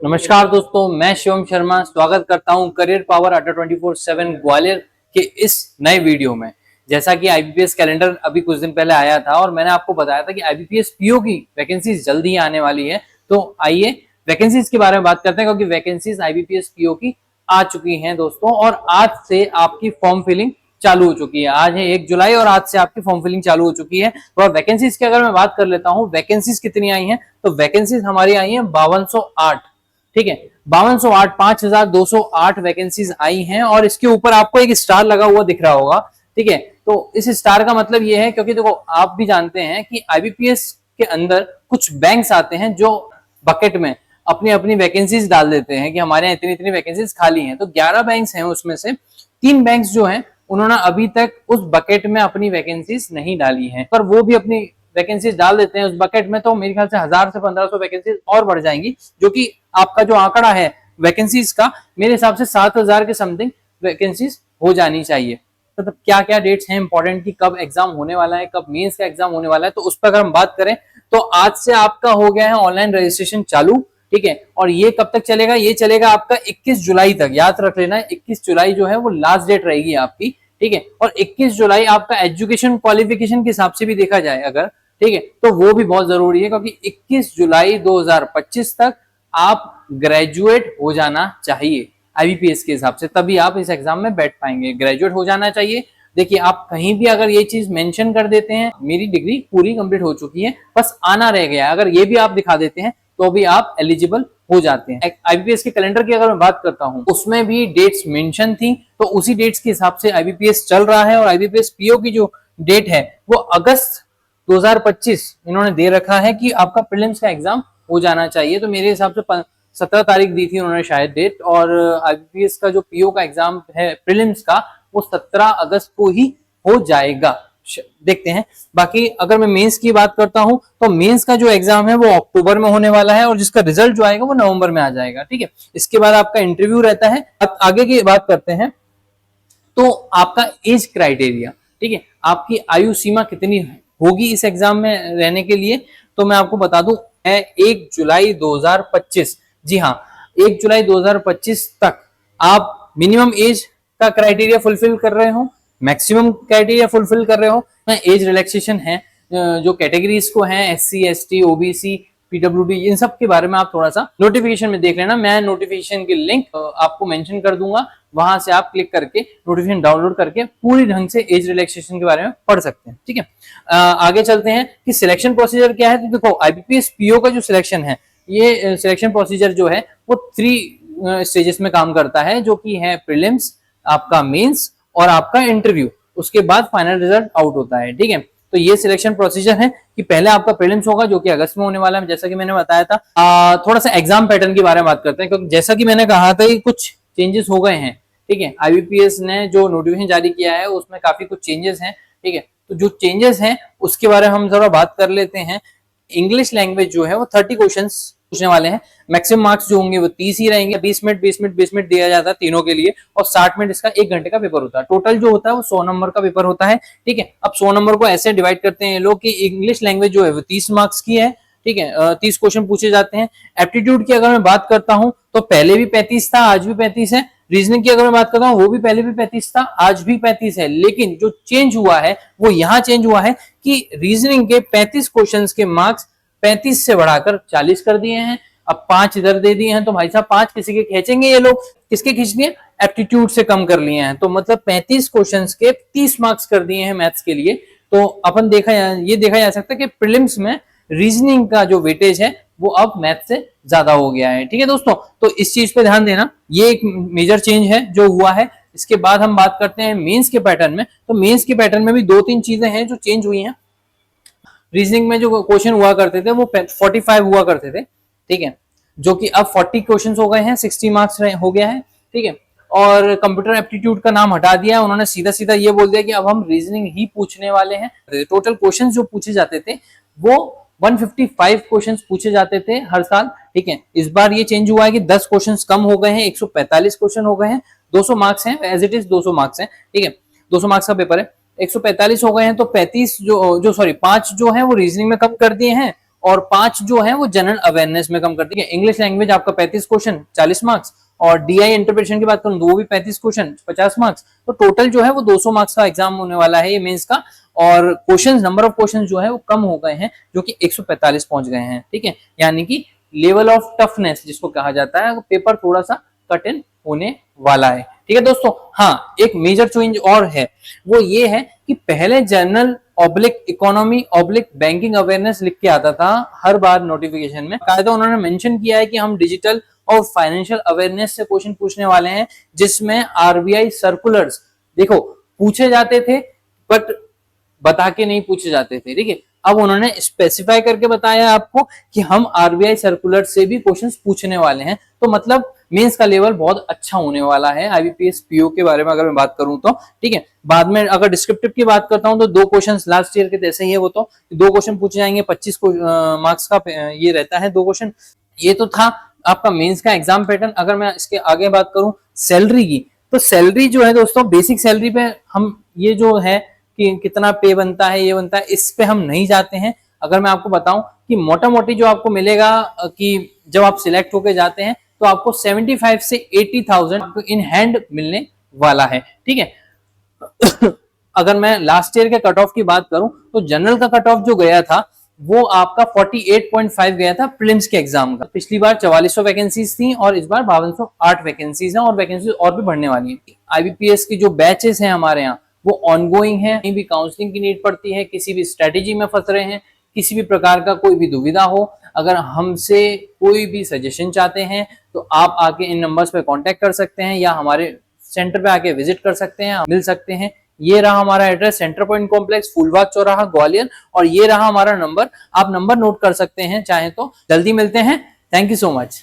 नमस्कार दोस्तों, मैं शिवम शर्मा स्वागत करता हूं करियर पावर अड्डा 24/7 ग्वालियर के इस नए वीडियो में। जैसा कि आईबीपीएस कैलेंडर अभी कुछ दिन पहले आया था और मैंने आपको बताया था कि आईबीपीएस पीओ की वैकेंसीज जल्दी ही आने वाली है। तो आइए वैकेंसीज के बारे में बात करते हैं, क्योंकि वैकेंसीज आईबीपीएस पीओ की आ चुकी हैं दोस्तों, और आज से आपकी फॉर्म फिलिंग चालू हो चुकी है। आज है 1 जुलाई और आज से आपकी फॉर्म फिलिंग चालू हो चुकी है। तो वैकेंसीज की अगर मैं बात कर लेता हूं, वैकेंसीज कितनी आई हैं, तो वैकेंसीज हमारी आई हैं 5208। ठीक है, 5208, 5208 वैकेंसीज आई हैं और इसके ऊपर आपको एक स्टार लगा हुआ दिख रहा होगा। ठीक है, तो इस स्टार का मतलब ये है, क्योंकि देखो आप भी जानते हैं कि आईबीपीएस के अंदर कुछ बैंक्स आते हैं जो बकेट में अपनी अपनी वैकेंसीज डाल देते हैं कि हमारे यहाँ इतनी इतनी वैकेंसीज खाली हैं। तो 11 बैंक्स हैं, उसमें से 3 बैंक्स जो हैं उन्होंने अभी तक उस बकेट में अपनी वैकेंसीज नहीं डाली हैं, पर वो भी अपनी वैकेंसीज डाल देते हैं उस बकेट में, तो मेरे ख्याल से 1000 से 1500 वैकेंसीज और बढ़ जाएंगी, जो कि आपका जो आंकड़ा है वैकेंसीज का, मेरे हिसाब से 7000 के समथिंग वैकेंसीज हो जानी चाहिए। मतलब क्या क्या डेट्स हैं इंपॉर्टेंट की कब एग्जाम होने वाला है, कब मेंस का एग्जाम होने वाला है, तो उस पर अगर हम बात करें तो आज से आपका हो गया है ऑनलाइन रजिस्ट्रेशन चालू। ठीक है, और ये कब तक चलेगा, ये चलेगा आपका 21 जुलाई तक। याद रख लेना, 21 जुलाई जो है वो लास्ट डेट रहेगी आपकी। ठीक है, और 21 जुलाई आपका एजुकेशन क्वालिफिकेशन के हिसाब से भी देखा जाए अगर, ठीक है, तो वो भी बहुत जरूरी है, क्योंकि 21 जुलाई 2025 तक आप ग्रेजुएट हो जाना चाहिए आईबीपीएस के हिसाब से, तभी आप इस एग्जाम में बैठ पाएंगे। ग्रेजुएट हो जाना चाहिए। देखिए, आप कहीं भी अगर ये चीज मेंशन कर देते हैं मेरी डिग्री पूरी कंप्लीट हो चुकी है, बस आना रह गया, अगर ये भी आप दिखा देते हैं तो भी आप एलिजिबल हो जाते हैं। आईबीपीएस के कैलेंडर की अगर मैं बात करता हूं, उसमें भी डेट्स मेंशन थी, तो उसी डेट्स के हिसाब से आईबीपीएस चल रहा है। और आईबीपीएस पीओ की जो डेट है वो अगस्त 2025 इन्होंने दे रखा है कि आपका प्रीलिम्स का एग्जाम हो जाना चाहिए। तो मेरे हिसाब से 17 तारीख दी थी उन्होंने शायद डेट, और आईबीपीएस का जो पीओ का एग्जाम है प्रीलिम्स का, वो 17 अगस्त को ही हो जाएगा। देखते हैं। बाकी अगर मैं मेंस की बात करता हूं, तो मेंस का जो एग्जाम है वो अक्टूबर में होने वाला है, और जिसका रिजल्ट जो आएगा वो नवंबर में आ जाएगा। ठीक है, इसके बाद आपका इंटरव्यू रहता है। अब आगे की बात करते हैं, तो आपका एज क्राइटेरिया, ठीक है, आपकी आयु सीमा कितनी होगी इस एग्जाम में रहने के लिए, तो मैं आपको बता दूं है 1 जुलाई 2025। जी हाँ, 1 जुलाई 2025 तक आप मिनिमम एज का क्राइटेरिया फुलफिल कर रहे हो, मैक्सिमम क्राइटेरिया फुलफिल कर रहे हो। एज रिलैक्सेशन है जो कैटेगरीज को है, एससी, एसटी, ओबीसी, पीडब्ल्यूडी, इन सब के बारे में आप थोड़ा सा नोटिफिकेशन में देख लेना। मैं नोटिफिकेशन की लिंक आपको मेंशन कर दूंगा, वहां से आप क्लिक करके नोटिफिकेशन डाउनलोड करके पूरी ढंग से एज रिलैक्सेशन के बारे में पढ़ सकते हैं। ठीक है, आगे चलते हैं कि सिलेक्शन प्रोसीजर क्या है। तो देखो, आईबीपीएस पीओ का जो सिलेक्शन है, ये सिलेक्शन प्रोसीजर जो है वो 3 स्टेजेस में काम करता है, जो कि है प्रीलिम्स, आपका मेंस और आपका इंटरव्यू। उसके बाद फाइनल रिजल्ट आउट होता है। ठीक है, तो ये सिलेक्शन प्रोसीजर है कि पहले आपका प्रीलिम्स होगा जो कि अगस्त में होने वाला है, जैसा कि मैंने बताया था। थोड़ा सा एग्जाम पैटर्न के बारे में बात करते हैं, क्योंकि जैसा कि मैंने कहा था कि कुछ चेंजेस हो गए हैं। ठीक है, आईबीपीएस ने जो नोटिफिकेशन जारी किया है उसमें काफी कुछ चेंजेस हैं। ठीक है, तो जो चेंजेस हैं उसके बारे में हम जरा बात कर लेते हैं। इंग्लिश लैंग्वेज जो है वो 30 क्वेश्चन पूछने वाले हैं। मैक्सिमम मार्क्स जो होंगे वो 30 ही रहेंगे। 20 मिनट 20 मिनट 20 मिनट दिया जाता है तीनों के लिए, और 60 मिनट इसका 1 घंटे का पेपर होता है। टोटल जो होता है वो 100 नंबर का पेपर होता है। ठीक है, अब 100 नंबर को ऐसे डिवाइड करते हैं लोग कि इंग्लिश लैंग्वेज जो है वो 30 मार्क्स की है। ठीक है, 30 क्वेश्चन पूछे जाते हैं। एप्टीट्यूड की अगर मैं बात करता हूं तो पहले भी 35 था, आज भी 35 है। रीजनिंग की अगर मैं बात करता हूँ, वो भी पहले भी 35 था, आज भी 35 है। लेकिन जो चेंज हुआ है वो यहाँ चेंज हुआ है कि रीजनिंग के 35 क्वेश्चंस के मार्क्स 35 से बढ़ाकर 40 कर दिए हैं। अब 5 इधर दे दिए हैं, तो भाई साहब 5 किसी के खींचेंगे ये लोग, किसके खींच दिए, एप्टीट्यूड से कम कर लिए हैं। तो मतलब 35 क्वेश्चंस के 30 मार्क्स कर दिए हैं मैथ्स के लिए। तो अपन ये देखा जा सकता है कि प्रीलिम्स में रीजनिंग का जो वेटेज है वो अब मैथ से ज्यादा हो गया है। ठीक है दोस्तों, तो इस चीज पे ध्यान देना, ये एक मेजर चेंज है जो हुआ है। इसके बाद हम बात करते हैं मेंस के पैटर्न में। तो मेंस के पैटर्न में भी 2-3 चीजें हैं जो चेंज हुई हैं। रीजनिंग में जो क्वेश्चन हुआ करते थे वो 45 हुआ करते थे। ठीक है, जो कि अब 40 क्वेश्चन हो गए हैं, 60 मार्क्स हो गया है। ठीक है, और कंप्यूटर एप्टीट्यूड का नाम हटा दिया उन्होंने, सीधा सीधा ये बोल दिया कि अब हम रीजनिंग ही पूछने वाले हैं। टोटल क्वेश्चंस जो पूछे जाते थे वो 155 क्वेश्चंस पूछे जाते थे हर साल। ठीक है, इस बार ये चेंज हुआ है कि 10 क्वेश्चंस कम हो गए हैं, 145 क्वेश्चन हो गए हैं। 200 मार्क्स हैं, एज इट इज 200 मार्क्स हैं। ठीक है, 200 मार्क्स का पेपर है, 145 हो गए हैं। तो 35 5 जो है वो रीजनिंग में कम कर दिए हैं, और 5 जो है वो जनरल अवेयरनेस में कम करती है। इंग्लिश लैंग्वेज आपका 35 क्वेश्चन 40 मार्क्स, और डीआई इंटरप्रिटेशन की बात करूं तो वो भी 35 क्वेश्चन 50 मार्क्स। तो टोटल जो है वो 200 मार्क्स का एग्जाम होने वाला है ये मेंस का। और क्वेश्चंस, नंबर ऑफ क्वेश्चंस जो है वो कम हो गए हैं, जो कि 145 पहुंच गए हैं। ठीक है, यानी कि लेवल ऑफ टफनेस जिसको कहा जाता है, पेपर थोड़ा सा कठिन होने वाला है। ठीक है दोस्तों, हाँ एक मेजर चेंज और है, वो ये है कि पहले general oblique economy oblique banking awareness लिख के आता था हर बार नोटिफिकेशन में। कायदा उन्होंने मेंशन किया है कि हम डिजिटल और फाइनेंशियल अवेयरनेस से क्वेश्चन पूछने वाले हैं, जिसमें आरबीआई सर्कुलर्स देखो पूछे जाते थे बट बता के नहीं पूछे जाते थे। ठीक है, अब उन्होंने स्पेसिफाई करके बताया आपको कि हम आरबीआई सर्कुलर से भी क्वेश्चंस पूछने वाले हैं। तो मतलब मेंस का लेवल बहुत अच्छा होने वाला है आईबीपीएस पीओ के बारे में अगर मैं बात करूं तो। ठीक है, बाद में अगर डिस्क्रिप्टिव की बात करता हूं तो 2 क्वेश्चंस लास्ट ईयर के जैसे ही है, वो तो 2 क्वेश्चन पूछे जाएंगे, 25 मार्क्स का ये रहता है 2 क्वेश्चन। ये तो था आपका मेंस का एग्जाम पैटर्न। अगर मैं इसके आगे बात करूं सैलरी की, तो सैलरी जो है दोस्तों बेसिक सैलरी पे हम ये जो है कि कितना पे बनता है ये बनता है, इस पे हम नहीं जाते हैं। अगर मैं आपको बताऊं कि मोटा मोटी जो आपको मिलेगा कि जब आप सिलेक्ट होके जाते हैं तो आपको 75 से 80,000 इन हैंड मिलने वाला है। ठीक है अगर मैं लास्ट ईयर के कट ऑफ की बात करूं तो जनरल का कट ऑफ जो गया था वो आपका 48.5 गया था प्रीलिम्स के एग्जाम का। पिछली बार 4400 वैकेंसीज थी और इस बार 5208 वैकेंसीज हैं, और वैकेंसीज और भी बढ़ने वाली है। आईबीपीएस की जो बैचेस हैं हमारे यहाँ वो ऑनगोइंग है। कहीं भी काउंसलिंग की नीड पड़ती है, किसी भी स्ट्रेटेजी में फंस रहे हैं, किसी भी प्रकार का कोई भी दुविधा हो, अगर हमसे कोई भी सजेशन चाहते हैं तो आप आके इन नंबर्स पे कांटेक्ट कर सकते हैं, या हमारे सेंटर पे आके विजिट कर सकते हैं, मिल सकते हैं। ये रहा हमारा address, centre point complex, Phoolbagh चौराहा, ग्वालियर, और ये रहा हमारा नंबर। आप नंबर नोट कर सकते हैं चाहे तो। जल्दी मिलते हैं, थैंक यू सो मच।